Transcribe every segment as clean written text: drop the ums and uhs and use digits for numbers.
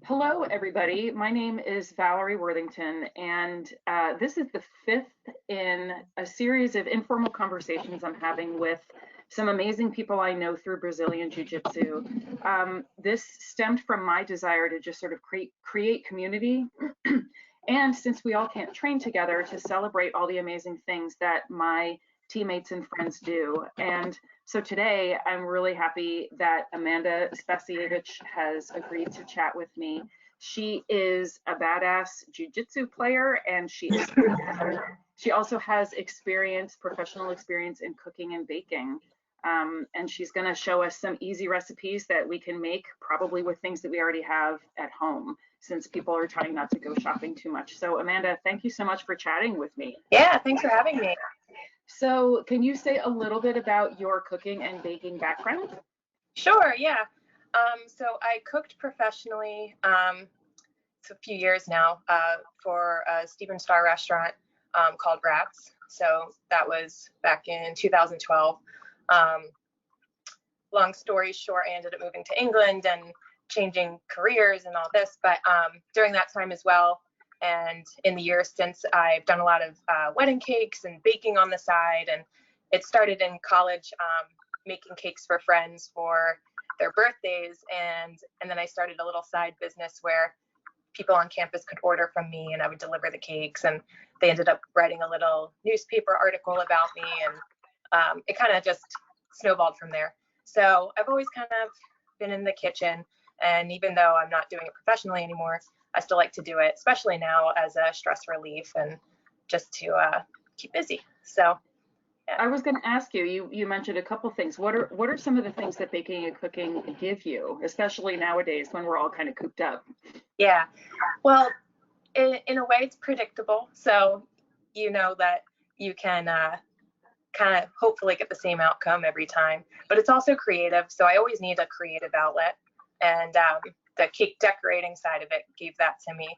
Hello, everybody. My name is Valerie Worthington, and this is the fifth in a series of informal conversations I'm having with some amazing people I know through Brazilian Jiu-Jitsu. This stemmed from my desire to just sort of create community, and since we all can't train together, to celebrate all the amazing things that my teammates and friends do. And so today, I'm really happy that Amanda Spasojevic has agreed to chat with me. She is a badass jiu-jitsu player, and she also has professional experience in cooking and baking. And she's going to show us some easy recipes that we can make, probably with things that we already have at home, since people are trying not to go shopping too much. So Amanda, thank you so much for chatting with me. Yeah, thanks for having me. So can you say a little bit about your cooking and baking background? Sure, yeah. So I cooked professionally for a few years now for a Stephen Starr restaurant called Rats. So that was back in 2012. Long story short, I ended up moving to England and changing careers and all this. But during that time as well, and in the years since, I've done a lot of wedding cakes and baking on the side. And it started in college, making cakes for friends for their birthdays. And then I started a little side business where people on campus could order from me and I would deliver the cakes. And they ended up writing a little newspaper article about me. And it kind of just snowballed from there. So I've always kind of been in the kitchen. And even though I'm not doing it professionally anymore, I still like to do it, especially now as a stress relief and just to keep busy. So yeah. I was going to ask you, you mentioned a couple things. What are some of the things that baking and cooking give you, especially nowadays when we're all kind of cooped up? Yeah, well, in a way it's predictable. So you know that you can kind of hopefully get the same outcome every time, but it's also creative. So I always need a creative outlet. And the cake decorating side of it gave that to me.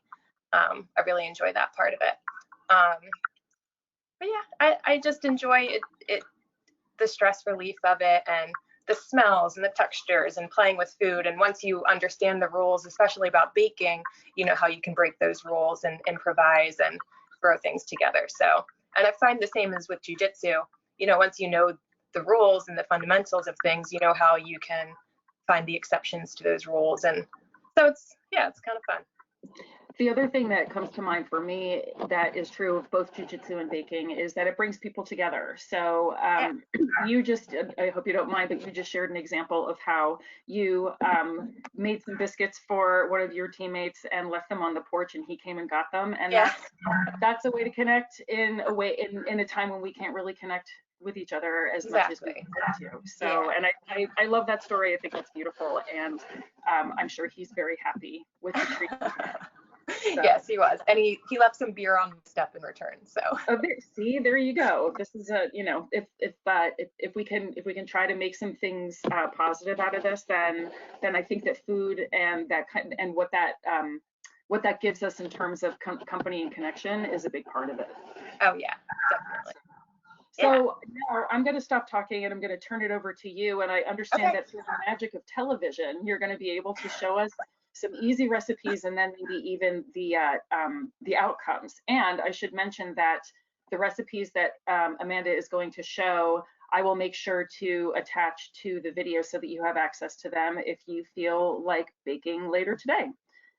I really enjoy that part of it. But yeah, I just enjoy it, the stress relief of it and the smells and the textures and playing with food. And once you understand the rules, especially about baking, you know how you can break those rules and improvise and throw things together. So, and I find the same as with jiu-jitsu. You know, once you know the rules and the fundamentals of things, you know how you can find the exceptions to those rules. And so it's kind of fun. The other thing that comes to mind for me that is true of both jiu-jitsu and baking is that it brings people together. So you just, I hope you don't mind, but you just shared an example of how you made some biscuits for one of your teammates and left them on the porch and he came and got them. And that's a way to connect in a time when we can't really connect with each other as much as we want to. So, and I love that story. I think that's beautiful. And I'm sure he's very happy with the treat. So. Yes, he was, and he left some beer on the step in return. So there you go. This is if we can try to make some things positive out of this, then I think that food and what that gives us in terms of company and connection is a big part of it. Oh yeah, definitely. So now I'm going to stop talking and I'm going to turn it over to you. And I understand that through the magic of television, you're going to be able to show us some easy recipes and then maybe even the outcomes. And I should mention that the recipes that Amanda is going to show, I will make sure to attach to the video so that you have access to them if you feel like baking later today.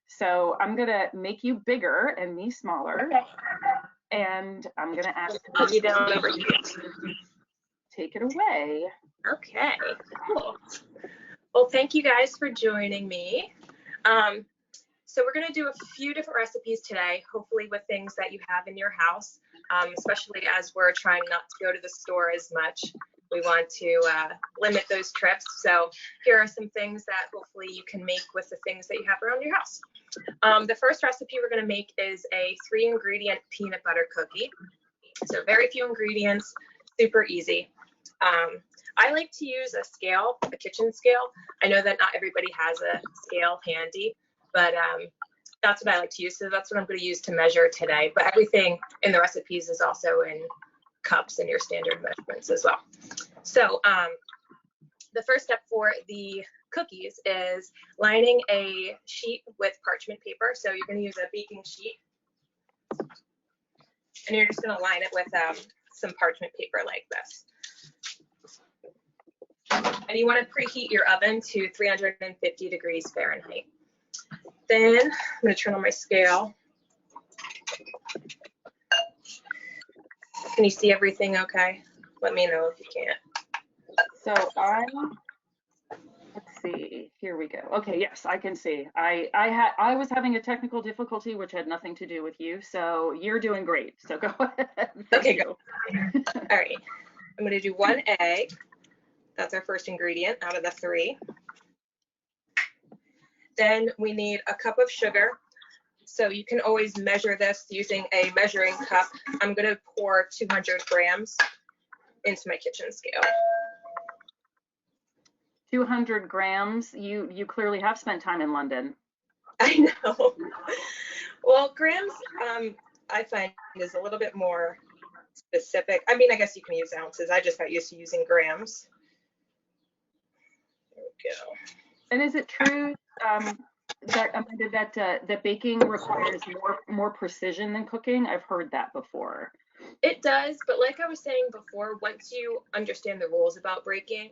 So I'm going to make you bigger and me smaller. Okay. And I'm going to ask you down over here. Take it away. Okay, cool. Well, thank you guys for joining me. So we're going to do a few different recipes today, hopefully with things that you have in your house, especially as we're trying not to go to the store as much. We want to limit those trips. So here are some things that hopefully you can make with the things that you have around your house. The first recipe we're going to make is a 3-ingredient peanut butter cookie. So very few ingredients, super easy. I like to use a scale, a kitchen scale. I know that not everybody has a scale handy, but that's what I like to use. So that's what I'm going to use to measure today. But everything in the recipes is also in cups and your standard measurements as well. So the first step for the cookies is lining a sheet with parchment paper. So you're going to use a baking sheet, and you're just going to line it with some parchment paper like this. And you want to preheat your oven to 350 degrees Fahrenheit. Then I'm going to turn on my scale. Can you see everything okay? Let me know if you can't. So let's see, here we go. Okay, yes, I can see. I was having a technical difficulty, which had nothing to do with you, so you're doing great. So go ahead. Okay, go. All right, I'm going to do 1 egg. That's our first ingredient out of the 3. Then we need a cup of sugar. So you can always measure this using a measuring cup. I'm going to pour 200 grams into my kitchen scale. 200 grams. You clearly have spent time in London. I know. Well, grams, I find is a little bit more specific. I mean, I guess you can use ounces. I just got used to using grams. There we go. And is it true that baking requires more precision than cooking? I've heard that before. It does, but like I was saying before, once you understand the rules about baking,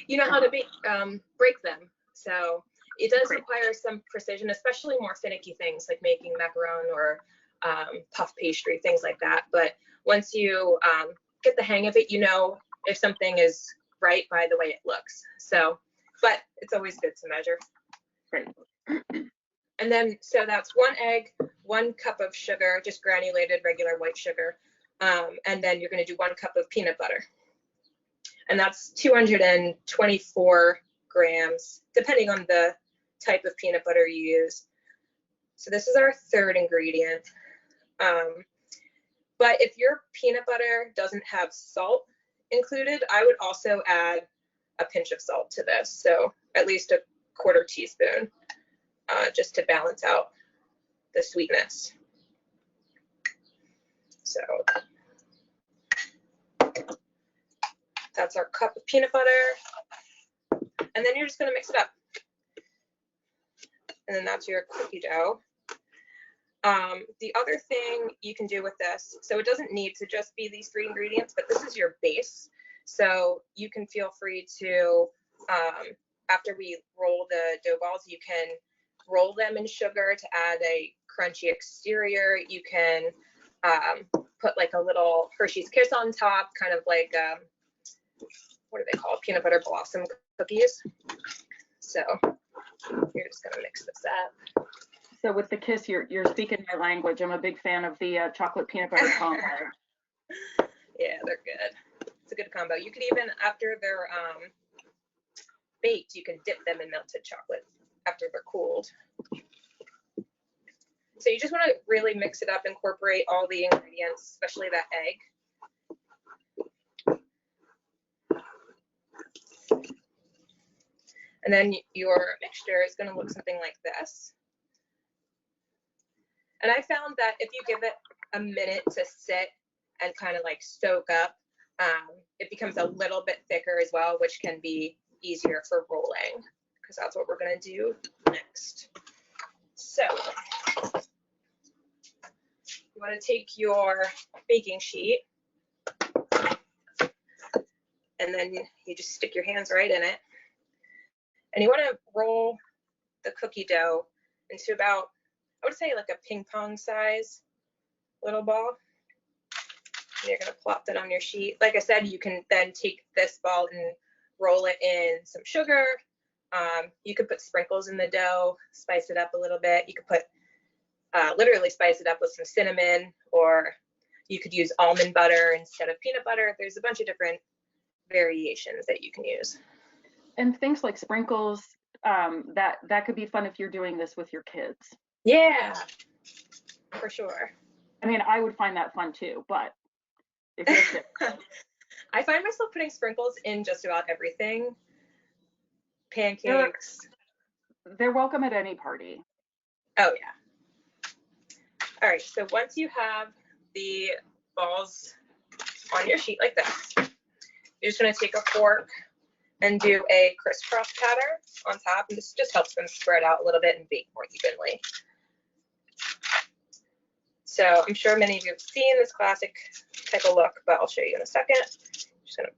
you know how to break them. So it does require some precision, especially more finicky things like making macaron or puff pastry, things like that. But once you get the hang of it, you know if something is right by the way it looks. So, but it's always good to measure. Great. And then, so that's 1 egg, 1 cup of sugar, just granulated regular white sugar. And then you're going to do 1 cup of peanut butter. And that's 224 grams, depending on the type of peanut butter you use. So this is our 3rd ingredient. But if your peanut butter doesn't have salt included, I would also add a pinch of salt to this. So at least a 1/4 teaspoon. Just to balance out the sweetness. So that's our cup of peanut butter. And then you're just going to mix it up. And then that's your cookie dough. The other thing you can do with this, so it doesn't need to just be these 3 ingredients, but this is your base. So you can feel free to, after we roll the dough balls, you can roll them in sugar to add a crunchy exterior. You can put like a little Hershey's Kiss on top, kind of like, what are they called? Peanut butter blossom cookies. So you're just gonna mix this up. So with the Kiss, you're speaking my language. I'm a big fan of the chocolate peanut butter combo. Yeah, they're good. It's a good combo. You could even, after they're baked, you can dip them in melted chocolate after they're cooled. So you just want to really mix it up, incorporate all the ingredients, especially that egg. And then your mixture is going to look something like this. And I found that if you give it a minute to sit and kind of like soak up, it becomes a little bit thicker as well, which can be easier for rolling, because that's what we're going to do next. So you want to take your baking sheet, and then you just stick your hands right in it. And you want to roll the cookie dough into about, I would say like a ping pong size little ball. And you're going to plop that on your sheet. Like I said, you can then take this ball and roll it in some sugar. You could put sprinkles in the dough, spice it up a little bit. You could put, literally spice it up with some cinnamon, or you could use almond butter instead of peanut butter. There's a bunch of different variations that you can use. And things like sprinkles, that could be fun if you're doing this with your kids. Yeah, for sure. I mean, I would find that fun too, but if you're kids. I find myself putting sprinkles in just about everything. Pancakes. They're welcome at any party. Oh yeah. All right, so once you have the balls on your sheet like this, you're just gonna take a fork and do a crisscross pattern on top, and this just helps them spread out a little bit and bake more evenly. So I'm sure many of you have seen this classic type of look, but I'll show you in a second. Just gonna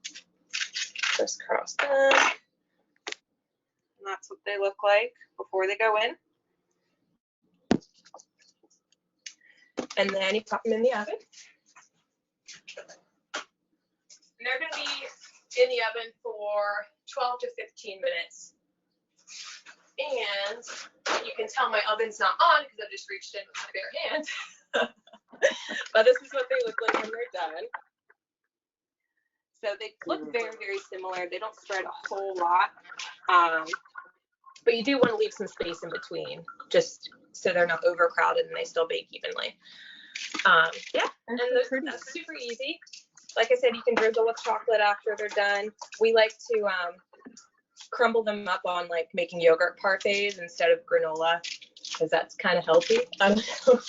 crisscross them. And that's what they look like before they go in. And then you pop them in the oven. And they're gonna be in the oven for 12 to 15 minutes. And you can tell my oven's not on because I just reached in with my bare hand. But this is what they look like when they're done. So they look very, very similar. They don't spread a whole lot. But you do want to leave some space in between, just so they're not overcrowded and they still bake evenly. Yeah, and that's super easy. Like I said, you can drizzle with chocolate after they're done. We like to crumble them up on like making yogurt parfaits instead of granola, because that's kind of healthy. I don't know.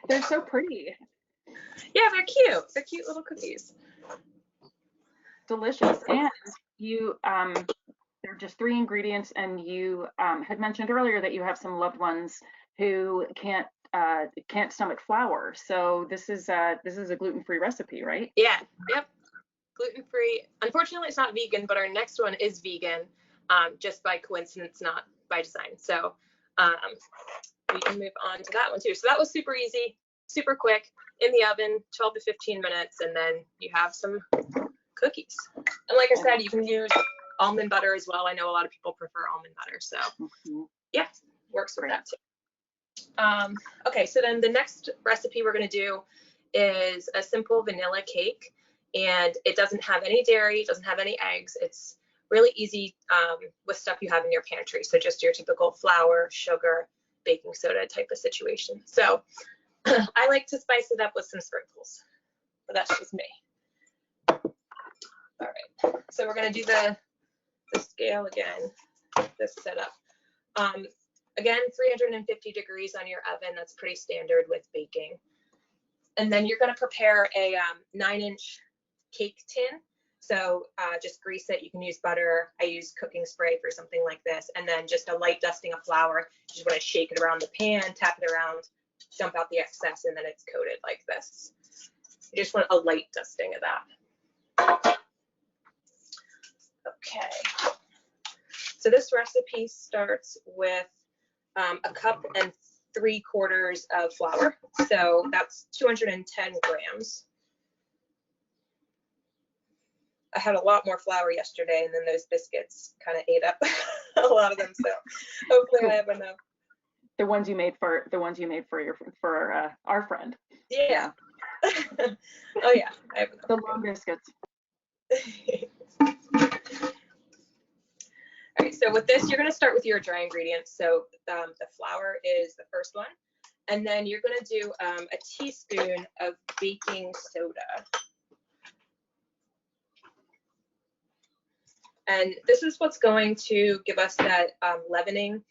They're so pretty. Yeah, they're cute. They're cute little cookies. Delicious. And you, they're just 3 ingredients, and you had mentioned earlier that you have some loved ones who can't stomach flour. So this is a gluten-free recipe, right? Yeah. Yep. Gluten-free. Unfortunately, it's not vegan, but our next one is vegan, just by coincidence, not by design. So we can move on to that one too. So that was super easy, super quick, in the oven, 12 to 15 minutes, and then you have some cookies. And like I said, you can use almond butter as well. I know a lot of people prefer almond butter, so yeah, works with that too. Okay, so then the next recipe we're going to do is a simple vanilla cake, and it doesn't have any dairy, it doesn't have any eggs. It's really easy with stuff you have in your pantry. So just your typical flour, sugar, baking soda type of situation. So I like to spice it up with some sprinkles, but that's just me. All right, so we're going to do the scale again, this setup. Again, 350 degrees on your oven. That's pretty standard with baking. And then you're going to prepare a 9-inch cake tin. So just grease it. You can use butter. I use cooking spray for something like this. And then just a light dusting of flour. You just want to shake it around the pan, tap it around, dump out the excess, and then it's coated like this. You just want a light dusting of that. Okay. So this recipe starts with a cup and 3/4 of flour. So that's 210 grams. I had a lot more flour yesterday, and then those biscuits kind of ate up a lot of them. So hopefully I have enough. The ones you made for our friend. Yeah. Oh yeah, I have enough. The long biscuits. All right, so with this, you're going to start with your dry ingredients. So the flour is the first one, and then you're going to do a teaspoon of baking soda. And this is what's going to give us that leavening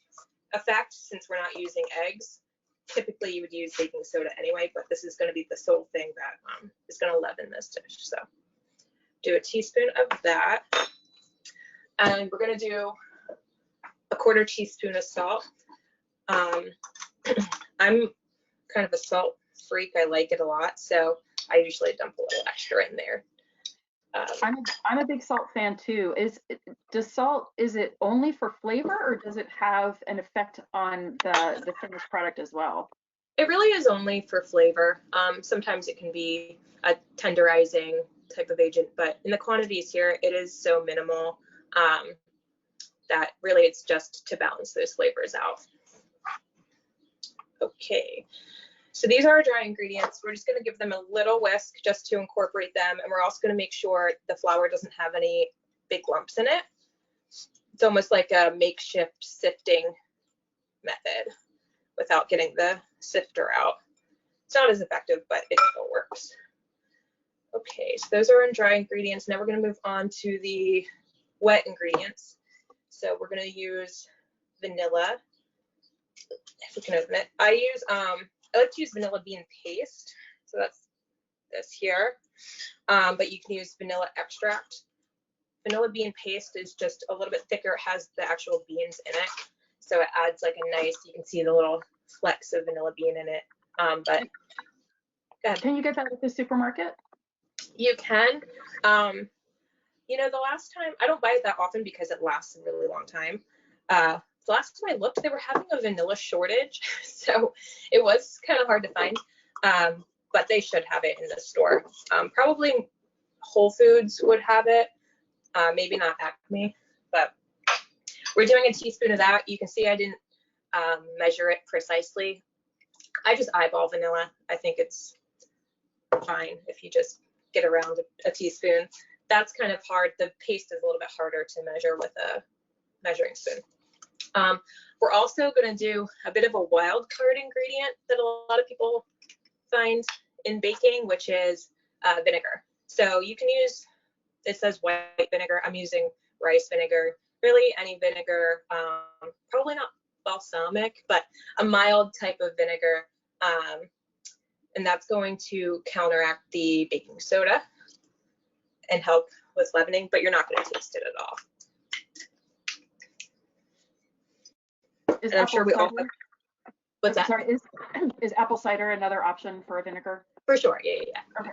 effect, since we're not using eggs. Typically, you would use baking soda anyway, but this is going to be the sole thing that is going to leaven this dish. So do a teaspoon of that. And we're going to do a 1/4 teaspoon of salt. I'm kind of a salt freak. I like it a lot, so I usually dump a little extra in there. I'm a big salt fan too. Is it only for flavor, or does it have an effect on the finished product as well? It really is only for flavor. Sometimes it can be a tenderizing type of agent, but in the quantities here, it is so minimal that really it's just to balance those flavors out. Okay. So these are our dry ingredients. We're just going to give them a little whisk just to incorporate them. And we're also going to make sure the flour doesn't have any big lumps in it. It's almost like a makeshift sifting method without getting the sifter out. It's not as effective, but it still works. Okay, so those are our dry ingredients. Now we're going to move on to the wet ingredients. So we're going to use vanilla. If we can open it. I like to use vanilla bean paste, so that's this here, but you can use vanilla extract. vanilla bean paste is just a little bit thicker. It has the actual beans in it. So it adds like a nice, you can see the little flecks of vanilla bean in it. But can you get that at the supermarket? You can. You know, the last time, I don't buy it that often because it lasts a really long time. The last time I looked, they were having a vanilla shortage. So it was kind of hard to find, but they should have it in the store. Probably Whole Foods would have it, maybe not Acme, but we're doing a teaspoon of that. You can see I didn't measure it precisely. I just eyeball vanilla. I think it's fine if you just get around a teaspoon. That's kind of hard. The paste is a little bit harder to measure with a measuring spoon. We're also going to do a bit of a wild card ingredient that a lot of people find in baking, which is vinegar. So you can use, it says white vinegar. I'm using rice vinegar, really any vinegar, probably not balsamic, but a mild type of vinegar. And that's going to counteract the baking soda and help with leavening, but you're not going to taste it at all. Is And I'm sure we all have, what's that? Sorry, is apple cider another option for a vinegar? For sure, yeah. Okay.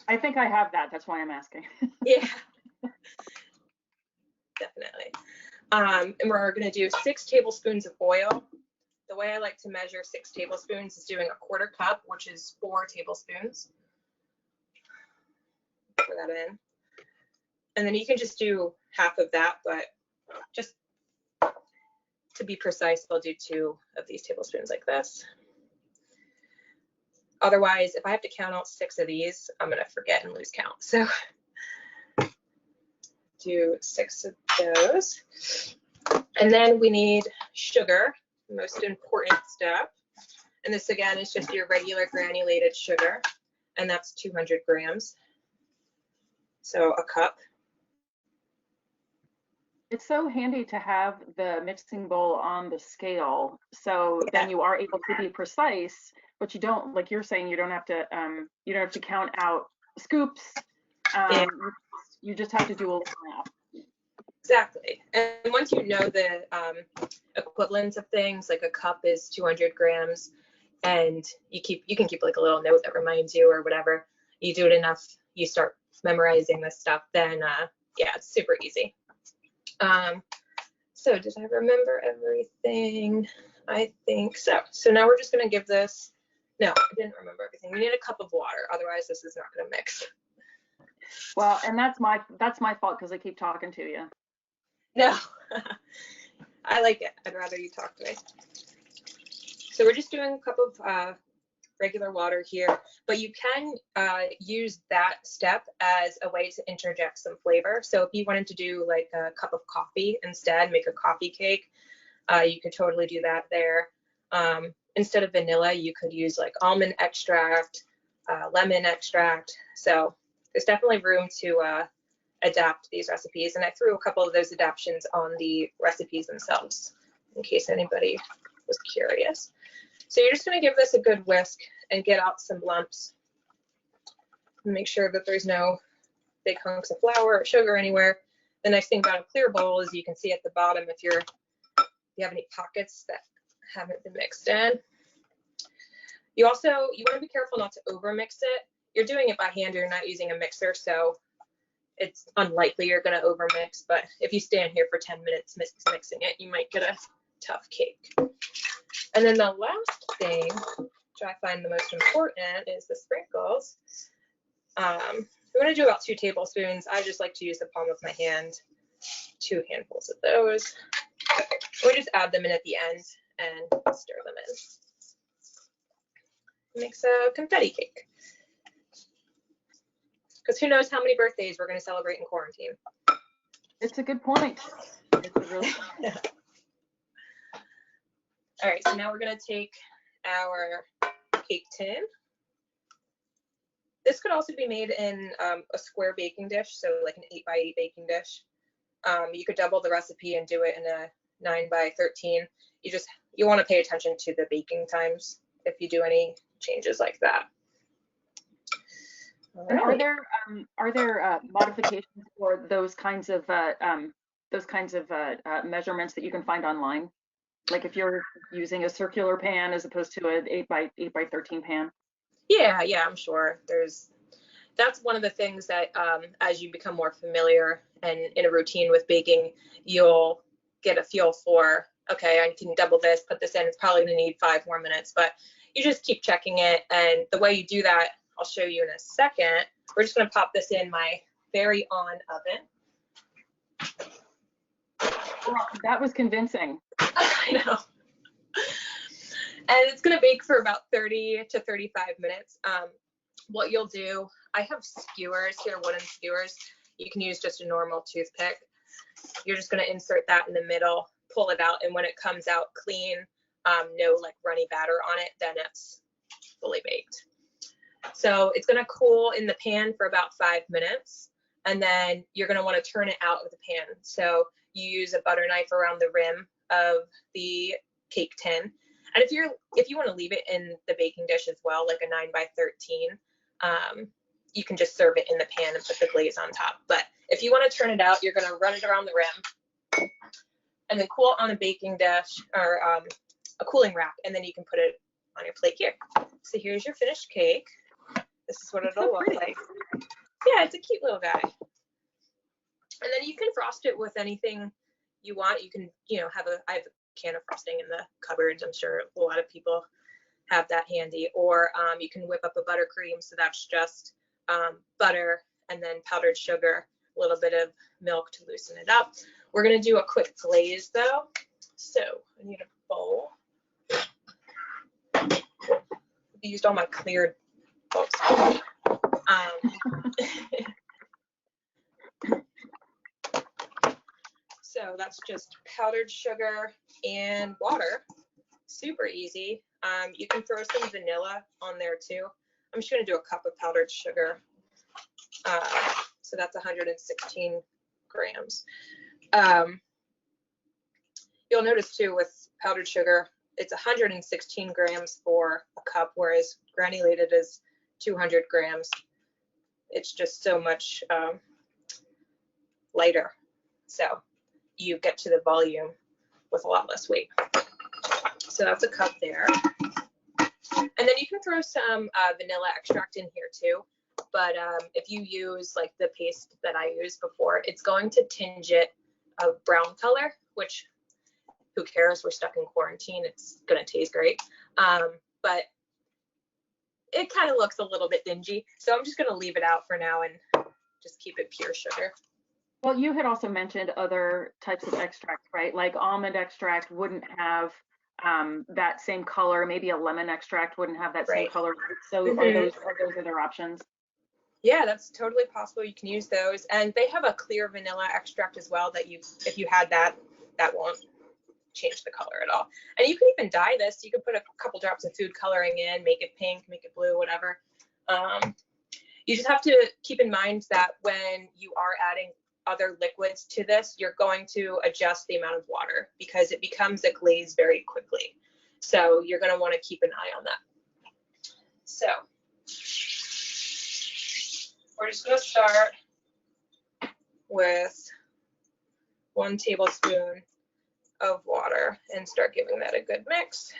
I think I have that. That's why I'm asking. Yeah, definitely. And we're going to do 6 tablespoons of oil. The way I like to measure 6 tablespoons is doing a 1/4 cup, which is 4 tablespoons. Pour that in. And then you can just do half of that, but just to be precise, I'll do 2 of these tablespoons like this. Otherwise, if I have to count out 6 of these, I'm going to forget and lose count. So do 6 of those. And then we need sugar, the most important step. And this again is just your regular granulated sugar, and that's 200 grams. So a cup. It's so handy to have the mixing bowl on the scale, so then you are able to be precise, but you don't, like you're saying, you don't have to count out scoops. You just have to do a little math. Exactly. And once you know the equivalents of things, like a cup is 200 grams, and you can keep like a little note that reminds you or whatever. You do it enough, you start memorizing this stuff, then yeah, it's super easy. So did I remember everything? I think so. So now we're just going to give this, no, I didn't remember everything. We need a cup of water, otherwise this is not going to mix. Well, and that's my fault because I keep talking to you. No, I like it. I'd rather you talk to me. So we're just doing a cup of regular water here, but you can use that step as a way to interject some flavor. So if you wanted to do like a cup of coffee instead, make a coffee cake, you could totally do that there. Instead of vanilla, you could use like almond extract, lemon extract. So there's definitely room to adapt these recipes. And I threw a couple of those adaptions on the recipes themselves in case anybody was curious. So you're just going to give this a good whisk and get out some lumps. Make sure that there's no big hunks of flour or sugar anywhere. The nice thing about a clear bowl is you can see at the bottom if you have any pockets that haven't been mixed in. You want to be careful not to over mix it. You're doing it by hand, you're not using a mixer, so it's unlikely you're going to over mix, but if you stand here for 10 minutes mixing it, you might get a tough cake. And then the last thing, which I find the most important, is the sprinkles. We're going to do about 2 tablespoons. I just like to use the palm of my hand, 2 handfuls of those. We just add them in at the end and stir them in. It makes a confetti cake. Because who knows how many birthdays we're going to celebrate in quarantine. It's a good point. It's a really All right, so now we're going to take our cake tin. This could also be made in a square baking dish, so like an 8x8 baking dish. You could double the recipe and do it in a 9x13. You want to pay attention to the baking times if you do any changes like that. And right. are there modifications for those kinds of measurements that you can find online? Like if you're using a circular pan as opposed to an 8 by 13 pan? Yeah, yeah, I'm sure that's one of the things that as you become more familiar and in a routine with baking, you'll get a feel for, okay, I can double this, put this in, it's probably gonna need 5 more minutes, but you just keep checking it. And the way you do that, I'll show you in a second. We're just gonna pop this in my very on oven. Well, that was convincing. I know. And it's gonna bake for about 30 to 35 minutes. What you'll do, I have skewers here, wooden skewers. You can use just a normal toothpick. You're just gonna insert that in the middle, pull it out, and when it comes out clean, no like runny batter on it, then it's fully baked. So it's gonna cool in the pan for about 5 minutes, and then you're gonna wanna turn it out of the pan. So you use a butter knife around the rim of the cake tin. And if you want to leave it in the baking dish as well, like a 9 by 13, you can just serve it in the pan and put the glaze on top. But if you want to turn it out, you're going to run it around the rim and then cool it on a baking dish or a cooling rack, and then you can put it on your plate here. So here's your finished cake. This is what it'll look like. Yeah, it's a cute little guy. And then you can frost it with anything you want. You can, I have a can of frosting in the cupboards. I'm sure a lot of people have that handy. Or you can whip up a buttercream. So that's just butter and then powdered sugar, a little bit of milk to loosen it up. We're going to do a quick glaze though. So I need a bowl. I used all my cleared bowls. So that's just powdered sugar and water. Super easy. You can throw some vanilla on there too. I'm just going to do a cup of powdered sugar. So that's 116 grams. You'll notice too with powdered sugar, it's 116 grams for a cup, whereas granulated is 200 grams. It's just so much lighter. So you get to the volume with a lot less weight. So that's a cup there. And then you can throw some vanilla extract in here too. But if you use like the paste that I used before, it's going to tinge it a brown color, which who cares? We're stuck in quarantine. It's going to taste great. But it kind of looks a little bit dingy. So I'm just going to leave it out for now and just keep it pure sugar. Well, you had also mentioned other types of extracts, right? Like almond extract wouldn't have that same color. Maybe a lemon extract wouldn't have that same color. So are those other options? Yeah, that's totally possible. You can use those. And they have a clear vanilla extract as well that if you had that won't change the color at all. And you can even dye this. You can put a couple drops of food coloring in, make it pink, make it blue, whatever. You just have to keep in mind that when you are adding other liquids to this, you're going to adjust the amount of water because it becomes a glaze very quickly. So you're going to want to keep an eye on that. So we're just going to start with 1 tablespoon of water and start giving that a good mix.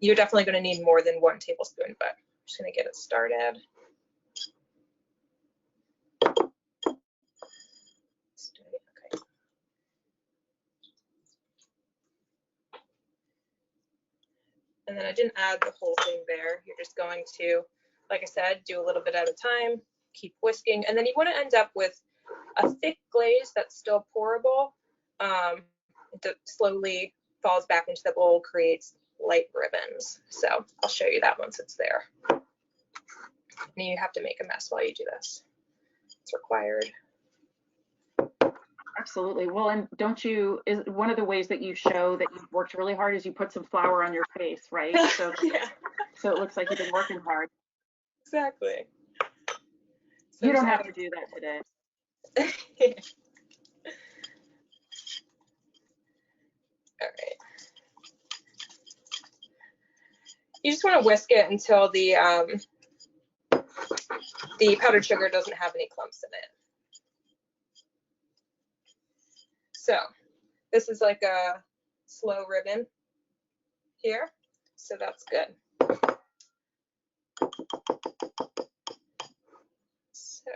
You're definitely going to need more than 1 tablespoon, but I'm just going to get it started. Okay. And then I didn't add the whole thing there. You're just going to, like I said, do a little bit at a time, keep whisking, and then you want to end up with a thick glaze that's still pourable. It slowly falls back into the bowl, creates light ribbons. So I'll show you that once it's there. And you have to make a mess while you do this. It's required. Absolutely. Well, and is one of the ways that you show that you've worked really hard is you put some flour on your face, right? So, yeah. So it looks like you've been working hard. Exactly. So you don't have to do that today. All right. You just want to whisk it until the the powdered sugar doesn't have any clumps in it. So this is like a slow ribbon here, so that's good. So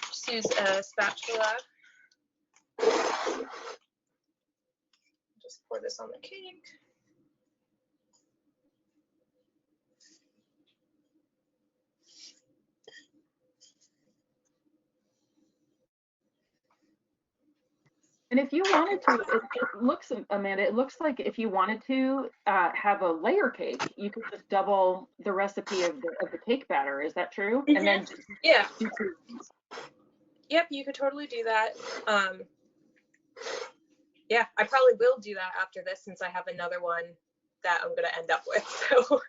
just use a spatula. Just pour this on the cake. And if you wanted to, it looks, Amanda, it looks like if you wanted to have a layer cake, you could just double the recipe of the cake batter. Is that true? Mm-hmm. And then yeah. Yep, you could totally do that. Yeah, I probably will do that after this since I have another one that I'm going to end up with. So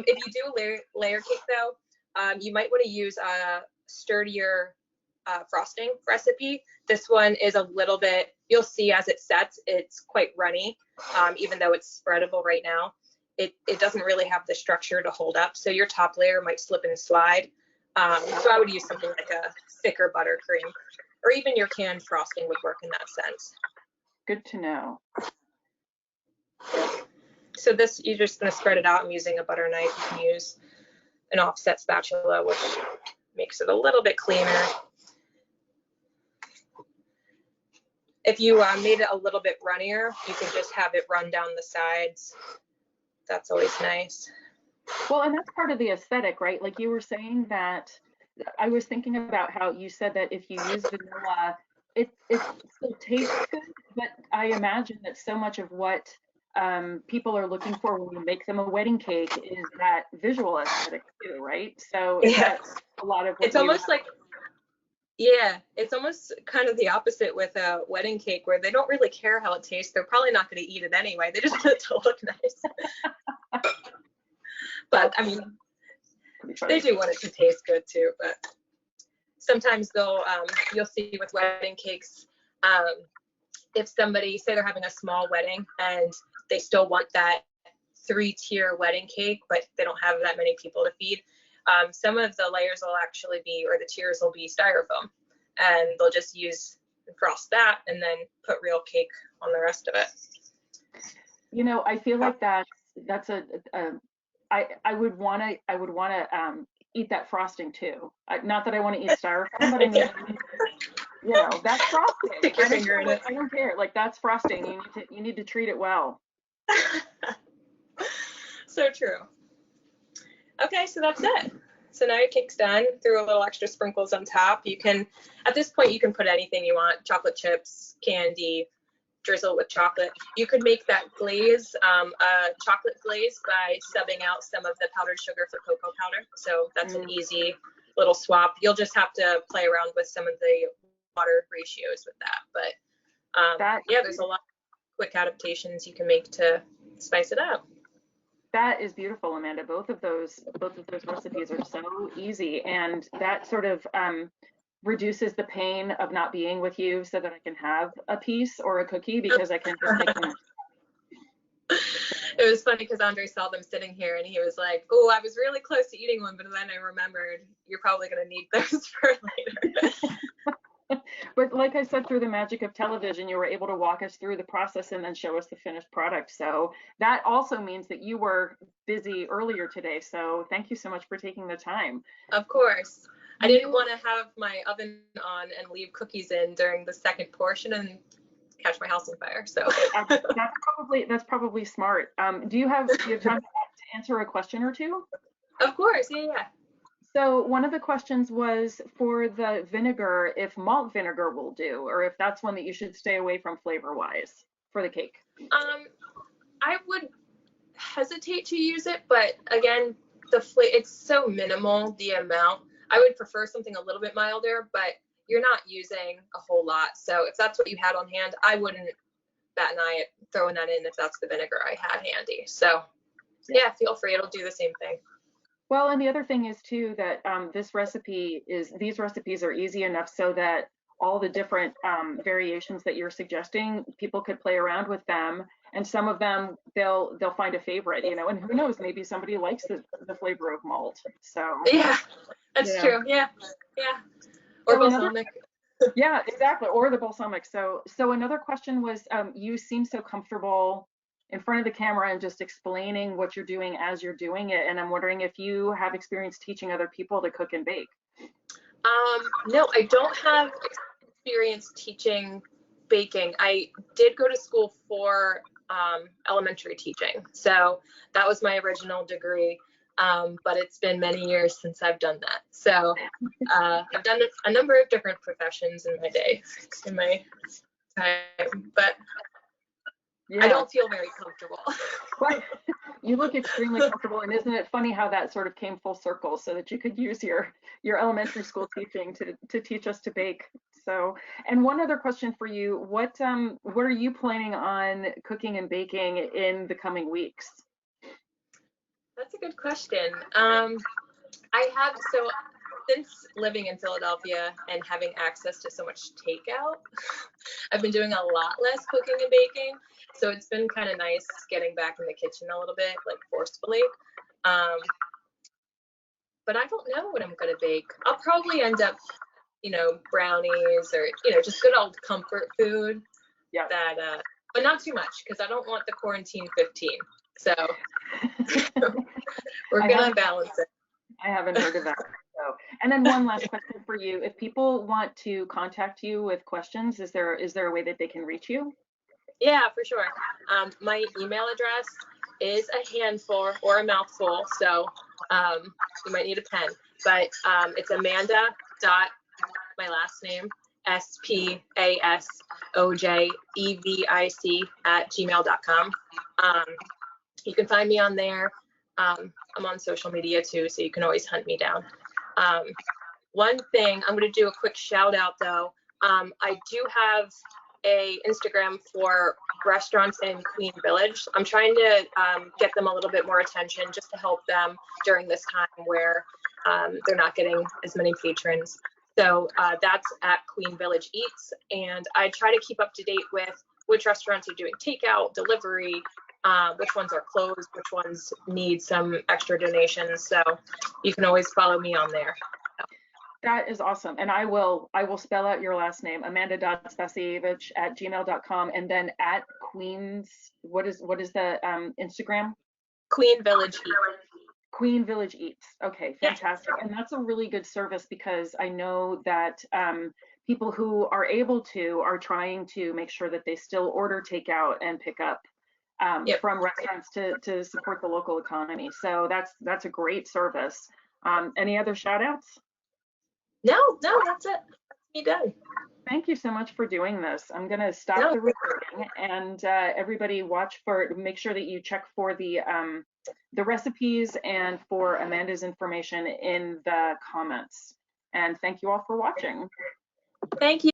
if you do a layer cake though, you might want to use a sturdier frosting recipe. This one is a little bit, you'll see as it sets, it's quite runny, even though it's spreadable right now. It doesn't really have the structure to hold up, so your top layer might slip and slide. So I would use something like a thicker buttercream, or even your canned frosting would work in that sense. Good to know. So this, you're just going to spread it out. I'm using a butter knife. You can use an offset spatula, which makes it a little bit cleaner. If you made it a little bit runnier, you could just have it run down the sides. That's always nice. Well, and that's part of the aesthetic, right? Like you were saying that, I was thinking about how you said that if you use vanilla, it still tastes good, but I imagine that so much of what people are looking for when you make them a wedding cake is that visual aesthetic too, right? So yeah, a lot of what it's almost like, yeah, it's almost kind of the opposite with a wedding cake where they don't really care how it tastes. They're probably not going to eat it anyway. They just want it to look nice. But I mean, they do want it to taste good too. But sometimes they'll, you'll see with wedding cakes, if somebody, say they're having a small wedding and they still want that 3-tier wedding cake, but they don't have that many people to feed. Some of the layers will actually be, or the tiers will be styrofoam, and they'll just use frost that and then put real cake on the rest of it. You know, I feel like that's I would want to eat that frosting too. Not that I want to eat styrofoam, but I mean, you know, that's frosting. Stick your finger in it. I don't care. Like that's frosting. You need to treat it well. So true. Okay, so that's it. So now your cake's done. Threw a little extra sprinkles on top. You can, at this point, you can put anything you want: chocolate chips, candy, drizzle with chocolate. You could make that glaze a chocolate glaze by subbing out some of the powdered sugar for cocoa powder. So that's an easy little swap. You'll just have to play around with some of the water ratios with that. But yeah, there's a lot of quick adaptations you can make to spice it up. That is beautiful, Amanda. Both of those recipes are so easy, and that sort of reduces the pain of not being with you, so that I can have a piece or a cookie because I can just make them. It was funny because Andre saw them sitting here and he was like, "Oh, I was really close to eating one, but then I remembered you're probably going to need those for later." But like I said, through the magic of television, you were able to walk us through the process and then show us the finished product. So that also means that you were busy earlier today. So thank you so much for taking the time. Of course. I didn't want to have my oven on and leave cookies in during the second portion and catch my house on fire. So that's probably smart. Do you have time to answer a question or two? Of course, yeah. So one of the questions was for the vinegar, if malt vinegar will do, or if that's one that you should stay away from flavor-wise for the cake. I would hesitate to use it, but again, it's so minimal, the amount. I would prefer something a little bit milder, but you're not using a whole lot. So if that's what you had on hand, I wouldn't bat an eye at throwing that in if that's the vinegar I had handy. So yeah, feel free, it'll do the same thing. Well, and the other thing is too that these recipes are easy enough so that all the different variations that you're suggesting, people could play around with them And some of them they'll find a favorite, you know, and who knows, maybe somebody likes the flavor of malt. So Yeah, that's true. Yeah, yeah. Or so balsamic. Yeah, exactly. Or the balsamic. So another question was, you seem so comfortable in front of the camera and just explaining what you're doing as you're doing it. And I'm wondering if you have experience teaching other people to cook and bake. No, I don't have experience teaching baking. I did go to school for elementary teaching, so that was my original degree. But it's been many years since I've done that. So I've done a number of different professions in my day, in my time, but Yeah. I don't feel very comfortable. You look extremely comfortable, and isn't it funny how that sort of came full circle, so that you could use your elementary school teaching to teach us to bake. So, and one other question for you: what are you planning on cooking and baking in the coming weeks? That's a good question. Since living in Philadelphia and having access to so much takeout, I've been doing a lot less cooking and baking. So it's been kind of nice getting back in the kitchen a little bit, like forcefully. But I don't know what I'm going to bake. I'll probably end up, brownies or, just good old comfort food. Yeah. But not too much, because I don't want the quarantine 15. So we're going to balance it. I haven't heard of that. So, and then one last question for you. If people want to contact you with questions, is there a way that they can reach you? Yeah, for sure. My email address is a handful or a mouthful, so you might need a pen. But it's Amanda dot my last name SPASOJEVIC @gmail.com. You can find me on there. I'm on social media too, so you can always hunt me down. One thing, I'm going to do a quick shout out though. I do have a Instagram for restaurants in Queen Village. I'm trying to get them a little bit more attention, just to help them during this time where they're not getting as many patrons. So that's at Queen Village Eats, and I try to keep up to date with which restaurants are doing takeout, delivery, which ones are closed, which ones need some extra donations. So you can always follow me on there. That is awesome. And I will spell out your last name, Amanda.Spasojevic @gmail.com, and then at Queen's, what is the Instagram? Queen Village Eats. Queen Village Eats. Okay, fantastic. Yeah. And that's a really good service, because I know that people who are able to are trying to make sure that they still order takeout and pick up from restaurants to support the local economy. So that's a great service. Any other shout outs? No, that's it. You done. Thank you so much for doing this. I'm going to stop the recording, and everybody make sure that you check for the recipes and for Amanda's information in the comments. And thank you all for watching. Thank you.